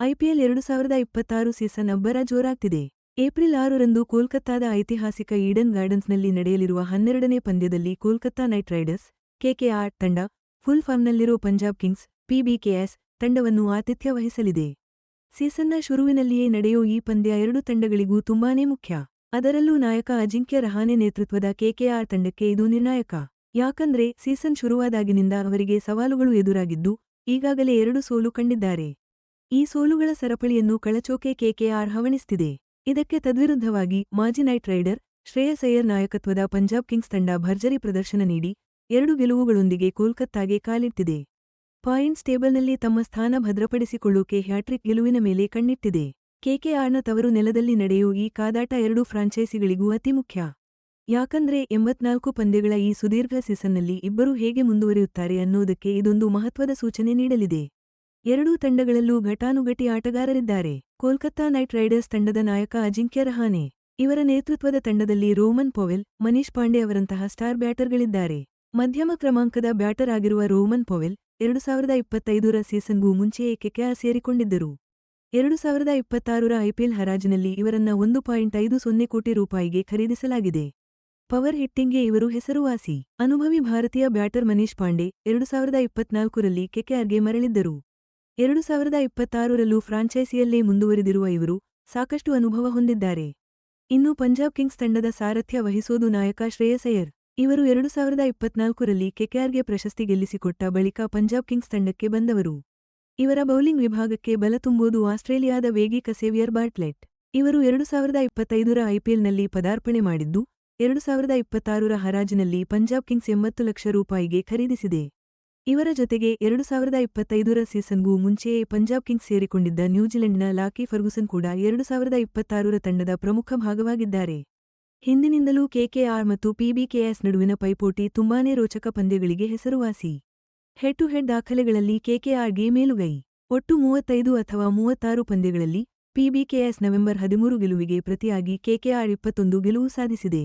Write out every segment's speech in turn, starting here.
IPL 2026 season ಅಬ್ಬರ ಜೋರಾಗ್ತಿದೆ. April 6ರಂದು ಕೋಲ್ಕತ್ತಾದ ಐತಿಹಾಸಿಕ Eden ಗಾರ್ಡನ್ಸ್ನಲ್ಲಿ ನಡೆಯಲಿರುವ 12ನೇ ಪಂದ್ಯದಲ್ಲಿ ಕೋಲ್ಕತ್ತಾ ನೈಟ್ ರೈಡರ್ಸ್ ಕೆಕೆಆರ್ ತಂಡ ಫುಲ್ ಫಾರ್ಮ್ನಲ್ಲಿರೋ ಪಂಜಾಬ್ ಕಿಂಗ್ಸ್ ಪಿಬಿಕೆಎಸ್ ತಂಡವನ್ನು ಆತಿಥ್ಯ ವಹಿಸಲಿದೆ. ಸೀಸನ್ನ ಶುರುವಿನಲ್ಲಿಯೇ ನಡೆಯೋ ಈ ಪಂದ್ಯ ಎರಡೂ ತಂಡಗಳಿಗೂ ತುಂಬಾನೇ ಮುಖ್ಯ. ಅದರಲ್ಲೂ ನಾಯಕ ಅಜಿಂಕ್ಯ ರಹಾನೆ ನೇತೃತ್ವದ ಕೆಕೆಆರ್ ತಂಡಕ್ಕೆ ಇದು ನಿರ್ಣಾಯಕ. ಯಾಕಂದ್ರೆ ಸೀಸನ್ ಶುರುವಾದಾಗಿನಿಂದ ಅವರಿಗೆ ಸವಾಲುಗಳು ಎದುರಾಗಿದ್ದು, ಈಗಾಗಲೇ 2 ಸೋಲು ಕಂಡಿದ್ದಾರೆ. ಈ ಸೋಲುಗಳ ಸರಪಳಿಯನ್ನು ಕಳಚೋಕೆ ಕೆಕೆಆರ್ ಹವಣಿಸ್ತಿದೆ. ಇದಕ್ಕೆ ತದ್ವಿರುದ್ಧವಾಗಿ ಮಾಜಿ ನೈಟ್ ರೈಡರ್ ಶ್ರೇಯಸ್ ಅಯ್ಯರ್ ನಾಯಕತ್ವದ ಪಂಜಾಬ್ ಕಿಂಗ್ಸ್ ತಂಡ ಭರ್ಜರಿ ಪ್ರದರ್ಶನ ನೀಡಿ 2 ಗೆಲುವುಗಳೊಂದಿಗೆ ಕೋಲ್ಕತ್ತಾಗೆ ಕಾಲಿಟ್ಟಿದೆ. ಪಾಯಿಂಟ್ಸ್ ಟೇಬಲ್ನಲ್ಲಿ ತಮ್ಮ ಸ್ಥಾನ ಭದ್ರಪಡಿಸಿಕೊಳ್ಳೋಕೆ ಹ್ಯಾಟ್ರಿಕ್ ಗೆಲುವಿನ ಮೇಲೆ ಕಣ್ಣಿಟ್ಟಿದೆ. ಕೆಕೆಆರ್ನ ತವರು ನೆಲದಲ್ಲಿ ನಡೆಯೋ ಈ ಕಾದಾಟ ಎರಡೂ ಫ್ರಾಂಚೈಸಿಗಳಿಗೂ ಅತಿ ಮುಖ್ಯ. ಯಾಕಂದ್ರೆ 84 ಪಂದ್ಯಗಳ ಈ ಸುದೀರ್ಘ ಸೀಸನ್ನಲ್ಲಿ ಇಬ್ಬರೂ ಹೇಗೆ ಮುಂದುವರಿಯುತ್ತಾರೆ ಅನ್ನೋದಕ್ಕೆ ಇದೊಂದು ಮಹತ್ವದ ಸೂಚನೆ ನೀಡಲಿದೆ. ಎರಡೂ ತಂಡಗಳಲ್ಲೂ ಘಟಾನುಘಟಿ ಆಟಗಾರರಿದ್ದಾರೆ. ಕೋಲ್ಕತ್ತಾ ನೈಟ್ ರೈಡರ್ಸ್ ತಂಡದ ನಾಯಕ ಅಜಿಂಕ್ಯ ರಹಾನೆ. ಇವರ ನೇತೃತ್ವದ ತಂಡದಲ್ಲಿ ರೋಮನ್ ಪೊವೆಲ್, ಮನೀಶ್ ಪಾಂಡೆ ಅವರಂತಹ ಸ್ಟಾರ್ ಬ್ಯಾಟರ್ಗಳಿದ್ದಾರೆ. ಮಧ್ಯಮ ಕ್ರಮಾಂಕದ ಬ್ಯಾಟರ್ ಆಗಿರುವ ರೋಮನ್ ಪೊವೆಲ್ 2025ರ ಸೀಸನ್ಗೂ ಮುಂಚೆಯೇ ಕೆಕೆಆರ್ ಸೇರಿಕೊಂಡಿದ್ದರು. 2026ರ ಐಪಿಎಲ್ ಹರಾಜಿನಲ್ಲಿ ಇವರನ್ನ $1.50 ಕೋಟಿ ರೂಪಾಯಿಗೆ ಖರೀದಿಸಲಾಗಿದೆ. ಪವರ್ ಹಿಟ್ಟಿಂಗ್ಗೆ ಇವರು ಹೆಸರುವಾಸಿ. ಅನುಭವಿ ಭಾರತೀಯ ಬ್ಯಾಟರ್ ಮನೀಶ್ ಪಾಂಡೆ 2024ರಲ್ಲಿ ಕೆಕೆಆರ್ಗೆ ಮರಳಿದ್ದರು. 2026ರಲ್ಲೂ ಫ್ರಾಂಚೈಸಿಯಲ್ಲೇ ಮುಂದುವರಿದಿರುವ ಇವರು ಸಾಕಷ್ಟು ಅನುಭವ ಹೊಂದಿದ್ದಾರೆ. ಇನ್ನು ಪಂಜಾಬ್ ಕಿಂಗ್ಸ್ ತಂಡದ ಸಾರಥ್ಯ ವಹಿಸೋದು ನಾಯಕ ಶ್ರೇಯಸ್ ಅಯ್ಯರ್. ಇವರು 2024ರಲ್ಲಿ ಕೆಕೆಆರ್ಗೆ ಪ್ರಶಸ್ತಿ ಗೆಲ್ಲಿಸಿಕೊಟ್ಟ ಬಳಿಕ ಪಂಜಾಬ್ ಕಿಂಗ್ಸ್ ತಂಡಕ್ಕೆ ಬಂದವರು. ಇವರ ಬೌಲಿಂಗ್ ವಿಭಾಗಕ್ಕೆ ಬಲ ತುಂಬೋದು ಆಸ್ಟ್ರೇಲಿಯಾದ ವೇಗಿ ಕಸೇವಿಯರ್ ಬಾರ್ಟ್ಲೆಟ್. ಇವರು 2025ರ ಐಪಿಎಲ್ನಲ್ಲಿ ಪದಾರ್ಪಣೆ ಮಾಡಿದ್ದು, 2026ರ ಹರಾಜಿನಲ್ಲಿ ಪಂಜಾಬ್ ಕಿಂಗ್ಸ್ 80 ಲಕ್ಷ ರೂಪಾಯಿಗೆ ಖರೀದಿಸಿದೆ. ಇವರ ಜೊತೆಗೆ 2025ರ ಸೀಸನ್ಗೂ ಮುಂಚೆಯೇ ಪಂಜಾಬ್ ಕಿಂಗ್ಸ್ ಸೇರಿಕೊಂಡಿದ್ದ ನ್ಯೂಜಿಲೆಂಡ್ನ ಲಾಕಿ ಫರ್ಗುಸನ್ ಕೂಡ 2026ರ ತಂಡದ ಪ್ರಮುಖ ಭಾಗವಾಗಿದ್ದಾರೆ. ಹಿಂದಿನಿಂದಲೂ ಕೆಕೆಆರ್ ಮತ್ತು ಪಿಬಿಕೆಎಸ್ ನಡುವಿನ ಪೈಪೋಟಿ ತುಂಬಾನೇ ರೋಚಕ ಪಂದ್ಯಗಳಿಗೆ ಹೆಸರುವಾಸಿ. ಹೆಡ್ ಟು ಹೆಡ್ ದಾಖಲೆಗಳಲ್ಲಿ ಕೆಕೆಆರ್ಗೆ ಮೇಲುಗೈ. ಒಟ್ಟು 35 ಅಥವಾ 36 ಪಂದ್ಯಗಳಲ್ಲಿ ಪಿಬಿಕೆಎಸ್ ನವೆಂಬರ್ 13 ಗೆಲುವಿಗೆ ಪ್ರತಿಯಾಗಿ ಕೆಕೆಆರ್ 21 ಗೆಲುವು ಸಾಧಿಸಿದೆ.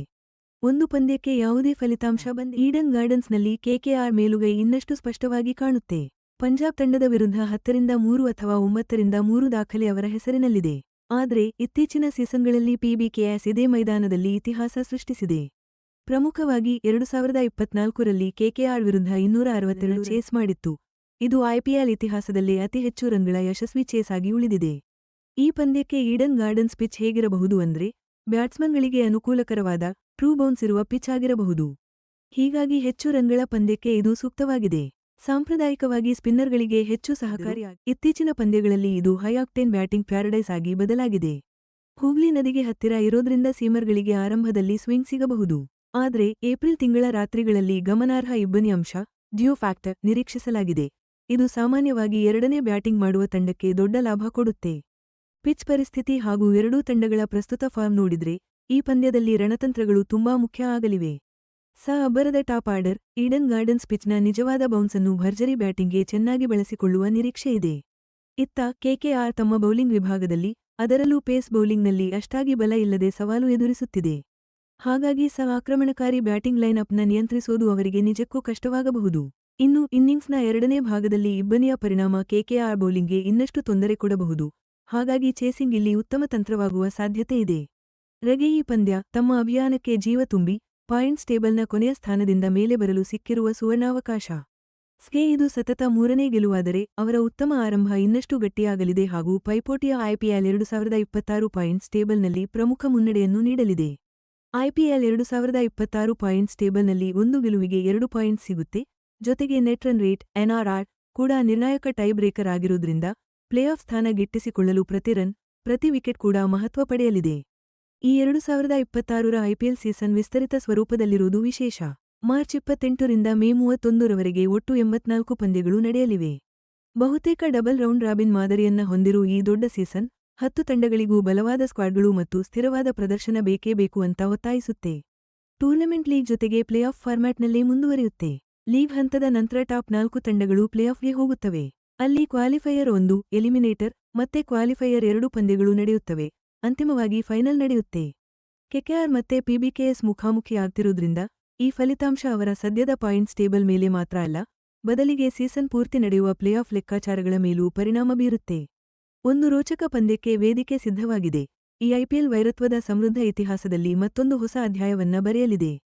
ಒಂದು ಪಂದ್ಯಕ್ಕೆ ಯಾವುದೇ ಫಲಿತಾಂಶ ಬಂದಿಲ್ಲ. ಈಡನ್ ಗಾರ್ಡನ್ಸ್ನಲ್ಲಿ ಕೆಕೆಆರ್ ಮೇಲುಗೈ ಇನ್ನಷ್ಟು ಸ್ಪಷ್ಟವಾಗಿ ಕಾಣುತ್ತೆ. ಪಂಜಾಬ್ ತಂಡದ ವಿರುದ್ಧ 10ರಿಂದ 3 ಅಥವಾ 9ರಿಂದ 3 ದಾಖಲೆ ಅವರ ಹೆಸರಿನಲ್ಲಿದೆ. ಆದ್ರೆ ಇತ್ತೀಚಿನ ಸೀಸನ್ಗಳಲ್ಲಿ ಪಿಬಿಕೆಎಸ್ ಇದೇ ಮೈದಾನದಲ್ಲಿ ಇತಿಹಾಸ ಸೃಷ್ಟಿಸಿದೆ. ಪ್ರಮುಖವಾಗಿ 2024ರಲ್ಲಿ ಕೆಕೆಆರ್ ವಿರುದ್ಧ 262 ಚೇಸ್ ಮಾಡಿತ್ತು. ಇದು ಐಪಿಎಲ್ ಇತಿಹಾಸದಲ್ಲೇ ಅತಿ ಹೆಚ್ಚು ರನ್ಗಳ ಯಶಸ್ವಿ ಚೇಸ್ ಆಗಿ ಉಳಿದಿದೆ. ಈ ಪಂದ್ಯಕ್ಕೆ ಈಡನ್ ಗಾರ್ಡನ್ಸ್ ಪಿಚ್ ಹೇಗಿರಬಹುದು ಅಂದ್ರೆ, ಬ್ಯಾಟ್ಸ್ಮನ್ಗಳಿಗೆ ಅನುಕೂಲಕರವಾದ ಟ್ರೂ ಬೌನ್ಸ್ ಇರುವ ಪಿಚ್ ಆಗಿರಬಹುದು. ಹೀಗಾಗಿ ಹೆಚ್ಚು ರನ್ಗಳ ಪಂದ್ಯಕ್ಕೆ ಇದು ಸೂಕ್ತವಾಗಿದೆ. ಸಾಂಪ್ರದಾಯಿಕವಾಗಿ ಸ್ಪಿನ್ನರ್ಗಳಿಗೆ ಹೆಚ್ಚು ಸಹಕಾರಿಯಾಗಿ ಇತ್ತೀಚಿನ ಪಂದ್ಯಗಳಲ್ಲಿ ಇದು ಹೈ ಆಕ್ಟೇನ್ ಬ್ಯಾಟಿಂಗ್ ಪ್ಯಾರಡೈಸ್ ಆಗಿ ಬದಲಾಗಿದೆ. ಹೂಗ್ಲಿ ನದಿಗೆ ಹತ್ತಿರ ಇರೋದ್ರಿಂದ ಸೀಮರ್ಗಳಿಗೆ ಆರಂಭದಲ್ಲಿ ಸ್ವಿಂಗ್ ಸಿಗಬಹುದು. ಆದ್ರೆ ಏಪ್ರಿಲ್ ತಿಂಗಳ ರಾತ್ರಿಗಳಲ್ಲಿ ಗಮನಾರ್ಹ ಇಬ್ಬನಿ ಅಂಶ ಡ್ಯೂ ಫ್ಯಾಕ್ಟರ್ ನಿರೀಕ್ಷಿಸಲಾಗಿದೆ. ಇದು ಸಾಮಾನ್ಯವಾಗಿ ಎರಡನೇ ಬ್ಯಾಟಿಂಗ್ ಮಾಡುವ ತಂಡಕ್ಕೆ ದೊಡ್ಡ ಲಾಭ ಕೊಡುತ್ತೆ. ಪಿಚ್ ಪರಿಸ್ಥಿತಿ ಹಾಗೂ ಎರಡೂ ತಂಡಗಳ ಪ್ರಸ್ತುತ ಫಾರ್ಮ್ ನೋಡಿದ್ರೆ ಈ ಪಂದ್ಯದಲ್ಲಿ ರಣತಂತ್ರಗಳು ತುಂಬಾ ಮುಖ್ಯ ಆಗಲಿವೆ. ಅಬ್ಬರದ ಟಾಪ್ ಆರ್ಡರ್ ಈಡನ್ ಗಾರ್ಡನ್ಸ್ ಪಿಚ್ನ ನಿಜವಾದ ಬೌನ್ಸನ್ನು ಭರ್ಜರಿ ಬ್ಯಾಟಿಂಗ್ಗೆ ಚೆನ್ನಾಗಿ ಬಳಸಿಕೊಳ್ಳುವ ನಿರೀಕ್ಷೆಯಿದೆ. ಇತ್ತ ಕೆಕೆಆರ್ ತಮ್ಮ ಬೌಲಿಂಗ್ ವಿಭಾಗದಲ್ಲಿ, ಅದರಲ್ಲೂ ಪೇಸ್ ಬೌಲಿಂಗ್ನಲ್ಲಿ ಅಷ್ಟಾಗಿ ಬಲ ಇಲ್ಲದೆ ಸವಾಲು ಎದುರಿಸುತ್ತಿದೆ. ಹಾಗಾಗಿ ಆಕ್ರಮಣಕಾರಿ ಬ್ಯಾಟಿಂಗ್ ಲೈನ್ ಅಪ್ನ ನಿಯಂತ್ರಿಸೋದು ಅವರಿಗೆ ನಿಜಕ್ಕೂ ಕಷ್ಟವಾಗಬಹುದು. ಇನ್ನು ಇನ್ನಿಂಗ್ಸ್ನ ಎರಡನೇ ಭಾಗದಲ್ಲಿ ಇಬ್ಬನಿಯ ಪರಿಣಾಮ ಕೆಕೆಆರ್ ಬೌಲಿಂಗ್ಗೆ ಇನ್ನಷ್ಟು ತೊಂದರೆ ಕೊಡಬಹುದು. ಹಾಗಾಗಿ ಚೇಸಿಂಗ್ ಇಲ್ಲಿ ಉತ್ತಮ ತಂತ್ರವಾಗುವ ಸಾಧ್ಯತೆ ಇದೆ. ರಗೆ ಈ ಪಂದ್ಯ ತಮ್ಮ ಅಭಿಯಾನಕ್ಕೆ ಜೀವ ತುಂಬಿ ಪಾಯಿಂಟ್ಸ್ ಟೇಬಲ್ನ ಕೊನೆಯ ಸ್ಥಾನದಿಂದ ಮೇಲೆ ಬರಲು ಸಿಕ್ಕಿರುವ ಸುವರ್ಣಾವಕಾಶ. ಸ್ಗೆ ಇದು ಸತತ 3ನೇ ಗೆಲುವಾದರೆ ಅವರ ಉತ್ತಮ ಆರಂಭ ಇನ್ನಷ್ಟು ಗಟ್ಟಿಯಾಗಲಿದೆ ಹಾಗೂ ಪೈಪೋಟಿಯ ಐಪಿಎಲ್ 2026 ಪಾಯಿಂಟ್ಸ್ ಟೇಬಲ್ನಲ್ಲಿ ಪ್ರಮುಖ ಮುನ್ನಡೆಯನ್ನು ನೀಡಲಿದೆ. ಐಪಿಎಲ್ 2026 ಪಾಯಿಂಟ್ಸ್ ಟೇಬಲ್ನಲ್ಲಿ ಒಂದು ಗೆಲುವಿಗೆ 2 ಪಾಯಿಂಟ್ಸ್ ಸಿಗುತ್ತೆ. ಜೊತೆಗೆ ನೆಟ್ ರನ್ ರೇಟ್ ಎನ್ಆರ್ಆರ್ ಕೂಡ ನಿರ್ಣಾಯಕ ಟೈ ಬ್ರೇಕರ್ ಆಗಿರೋದ್ರಿಂದ ಪ್ಲೇಆಫ್ ಸ್ಥಾನ ಗಿಟ್ಟಿಸಿಕೊಳ್ಳಲು ಪ್ರತಿ ರನ್, ಪ್ರತಿ ವಿಕೆಟ್ ಕೂಡ ಮಹತ್ವ ಪಡೆಯಲಿದೆ. ಈ 2026ರ ಐಪಿಎಲ್ ಸೀಸನ್ ವಿಸ್ತರಿತ ಸ್ವರೂಪದಲ್ಲಿರುವುದು ವಿಶೇಷ. ಮಾರ್ಚ್ 28ರಿಂದ ಮೇ 31ರವರೆಗೆ ಒಟ್ಟು 84 ಪಂದ್ಯಗಳು ನಡೆಯಲಿವೆ. ಬಹುತೇಕ ಡಬಲ್ ರೌಂಡ್ ರಾಬಿನ್ ಮಾದರಿಯನ್ನ ಹೊಂದಿರುವ ಈ ದೊಡ್ಡ ಸೀಸನ್ 10 ತಂಡಗಳಿಗೂ ಬಲವಾದ ಸ್ಕ್ವಾಡ್ಗಳು ಮತ್ತು ಸ್ಥಿರವಾದ ಪ್ರದರ್ಶನ ಬೇಕೇ ಬೇಕು ಅಂತ ಒತ್ತಾಯಿಸುತ್ತೆ. ಟೂರ್ನಮೆಂಟ್ ಲೀಗ್ ಜೊತೆಗೆ ಪ್ಲೇಆಫ್ ಫಾರ್ಮ್ಯಾಟ್ನಲ್ಲೇ ಮುಂದುವರಿಯುತ್ತೆ. ಲೀಗ್ ಹಂತದ ನಂತರ ಟಾಪ್ 4 ತಂಡಗಳು ಪ್ಲೇಆಫ್ಗೆ ಹೋಗುತ್ತವೆ. ಅಲ್ಲಿ ಕ್ವಾಲಿಫೈಯರ್ 1, ಎಲಿಮಿನೇಟರ್ ಮತ್ತೆ ಕ್ವಾಲಿಫೈಯರ್ 2 ಪಂದ್ಯಗಳು ನಡೆಯುತ್ತವೆ. ಅಂತಿಮವಾಗಿ ಫೈನಲ್ ನಡೆಯುತ್ತೆ. ಕೆಕೆಆರ್ ಮತ್ತೆ ಪಿಬಿಕೆಎಸ್ ಮುಖಾಮುಖಿಯಾಗ್ತಿರೋದ್ರಿಂದ ಈ ಫಲಿತಾಂಶ ಅವರ ಸದ್ಯದ ಪಾಯಿಂಟ್ಸ್ ಟೇಬಲ್ ಮೇಲೆ ಮಾತ್ರ ಅಲ್ಲ, ಬದಲಿಗೆ ಸೀಸನ್ ಪೂರ್ತಿ ನಡೆಯುವ ಪ್ಲೇಆಫ್ ಲೆಕ್ಕಾಚಾರಗಳ ಮೇಲೂ ಪರಿಣಾಮ ಬೀರುತ್ತೆ. ಒಂದು ರೋಚಕ ಪಂದ್ಯಕ್ಕೆ ವೇದಿಕೆ ಸಿದ್ಧವಾಗಿದೆ. ಈ ಐಪಿಎಲ್ ವೈರತ್ವದ ಸಮೃದ್ಧ ಇತಿಹಾಸದಲ್ಲಿ ಮತ್ತೊಂದು ಹೊಸ ಅಧ್ಯಾಯವನ್ನ ಬರೆಯಲಿದೆ.